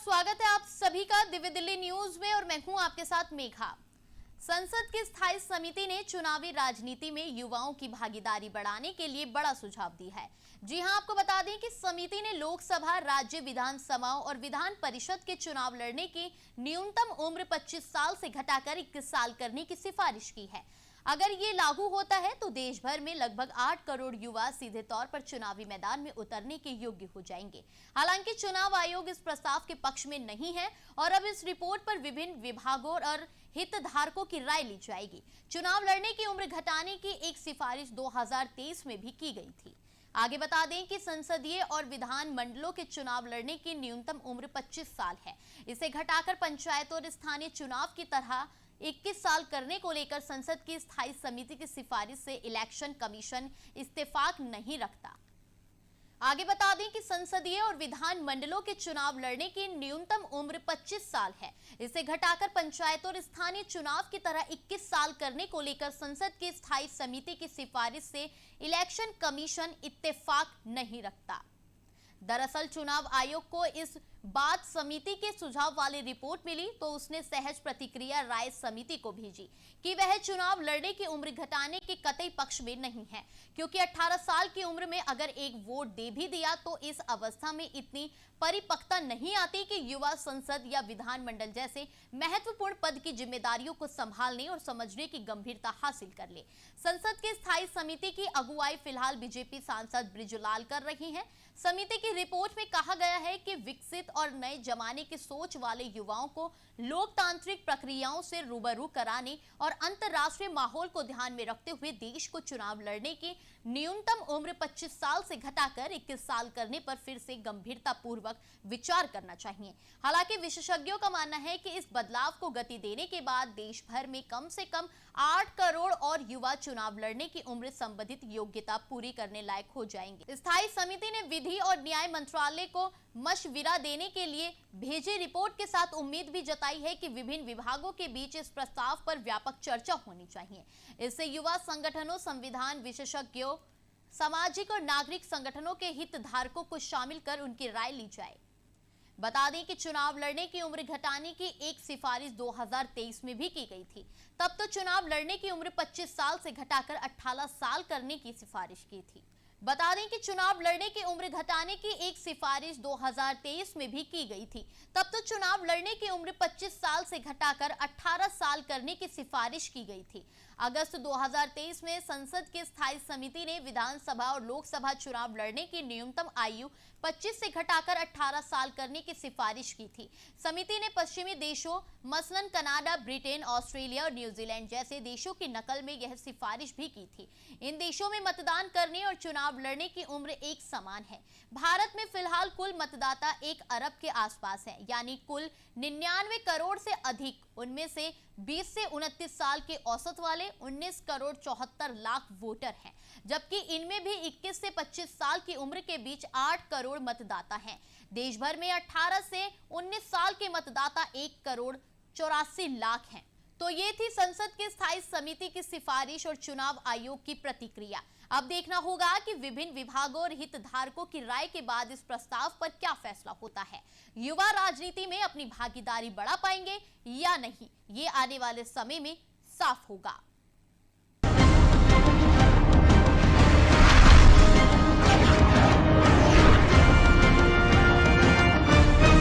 स्वागत है आप सभी का दिव्य दिल्ली न्यूज में और मैं हूं आपके साथ मेघा। संसद की स्थायी समिति ने चुनावी राजनीति में युवाओं की भागीदारी बढ़ाने के लिए बड़ा सुझाव दिया है। जी हां, आपको बता दें कि समिति ने लोकसभा, राज्य विधानसभाओं और विधान परिषद के चुनाव लड़ने की न्यूनतम उम्र 25 साल से घटाकर 21 साल करने की सिफारिश की है। अगर ये लागू होता है तो देश भर में लगभग 8 करोड़ युवा सीधे तौर पर चुनावी मैदान में उतरने के योग्य हो जाएंगे। हालांकि चुनाव आयोग इस प्रस्ताव के पक्ष में नहीं है और अब इस रिपोर्ट पर विभिन्न विभागों और हितधारकों की राय ली जाएगी। चुनाव लड़ने की उम्र घटाने की एक सिफारिश 2023 में भी की गई थी। आगे बता दें कि संसदीय और विधान मंडलों के चुनाव लड़ने की न्यूनतम उम्र 25 साल है। इसे घटाकर पंचायत और स्थानीय चुनाव की तरह 21 साल करने को लेकर संसद की स्थायी समिति की सिफारिश से इलेक्शन कमीशन इत्तेफाक नहीं रखता। आगे बता दें कि संसदीय और विधान मंडलों के चुनाव लड़ने की न्यूनतम उम्र 25 साल है। इसे घटाकर पंचायत और स्थानीय चुनाव की तरह 21 साल करने को लेकर संसद की स्थायी समिति की सिफारिश से इलेक्शन कमीशन इत्तेफाक नहीं रखता। दरअसल चुनाव आयोग को इस बात समिति के सुझाव वाली रिपोर्ट मिली तो उसने सहज प्रतिक्रिया राय समिति को भेजी कि वह चुनाव लड़ने की उम्र घटाने के कतई पक्ष में नहीं है, क्योंकि 18 साल की उम्र में अगर एक वोट दे भी दिया तो इस अवस्था में इतनी परिपक्वता नहीं आती कि युवा संसद या विधानमंडल जैसे महत्वपूर्ण पद की जिम्मेदारियों को संभालने और समझने की गंभीरता हासिल कर ले। संसद की स्थायी समिति की अगुवाई फिलहाल बीजेपी सांसद बृजलाल कर रही हैं। समिति की रिपोर्ट में कहा गया है कि विकसित और नए जमाने की सोच वाले युवाओं को लोकतांत्रिक प्रक्रियाओं से रूबरू कराने और अंतर्राष्ट्रीय माहौल को ध्यान में रखते हुए देश को चुनाव लड़ने की न्यूनतम उम्र 25 साल से घटाकर 21 साल करने पर फिर से गंभीरता पूर्वक विचार करना चाहिए। हालांकि विशेषज्ञों का मानना है कि इस बदलाव को गति देने के बाद देश भर में कम से कम 8 करोड़ और युवा चुनाव लड़ने की उम्र संबंधित योग्यता पूरी करने लायक हो जाएंगे। स्थायी समिति ने विधि और न्याय मंत्रालय को मशविरा देने के लिए भेजी रिपोर्ट के साथ उम्मीद भी जताई है कि विभिन्न विभागों के बीच इस प्रस्ताव पर व्यापक चर्चा होनी चाहिए। इससे युवा संगठनों, संविधान विशेषज्ञों, सामाजिक और नागरिक संगठनों के हितधारकों को शामिल कर उनकी राय ली जाए। बता दें कि चुनाव लड़ने की उम्र घटाने की एक सिफारिश 2023 में भी की गई थी। तब तो चुनाव लड़ने की उम्र 25 साल से घटाकर 18 साल करने की सिफारिश की थी। बता दें कि चुनाव लड़ने की उम्र घटाने की एक सिफारिश 2023 में भी की गई थी। तब तो चुनाव लड़ने की उम्र 25 साल से घटाकर 18 साल करने की सिफारिश की गई थी। अगस्त 2023 में संसद की स्थायी समिति ने विधानसभा और लोकसभा चुनाव लड़ने की न्यूनतम आयु 25 से घटाकर 18 साल करने की सिफारिश की थी। समिति ने पश्चिमी देशों मसलन कनाडा, ब्रिटेन, ऑस्ट्रेलिया और न्यूजीलैंड जैसे देशों की नकल में यह सिफारिश भी की थी। इन देशों में मतदान करने और चुनाव लड़ने की उम्र एक समान है। भारत में फिलहाल कुल मतदाता 1 अरब के आसपास है, यानी कुल 99 करोड़ से अधिक। उनमें से 20 से 29 साल के औसत वाले 19 करोड़ 74 लाख वोटर हैं, जबकि इनमें भी 21 से 25 साल की उम्र के बीच 8 करोड़ मतदाता हैं। देश भर में 18 से 19 साल के मतदाता 1 करोड़ 84 लाख हैं। तो ये थी संसद की स्थायी समिति की सिफारिश और चुनाव आयोग की प्रतिक्रिया। अब देखना होगा कि विभिन्न विभागों और हितधारकों की राय के बाद इस प्रस्ताव पर क्या फैसला होता है। युवा राजनीति में अपनी भागीदारी बढ़ा पाएंगे या नहीं, ये आने वाले समय में साफ होगा।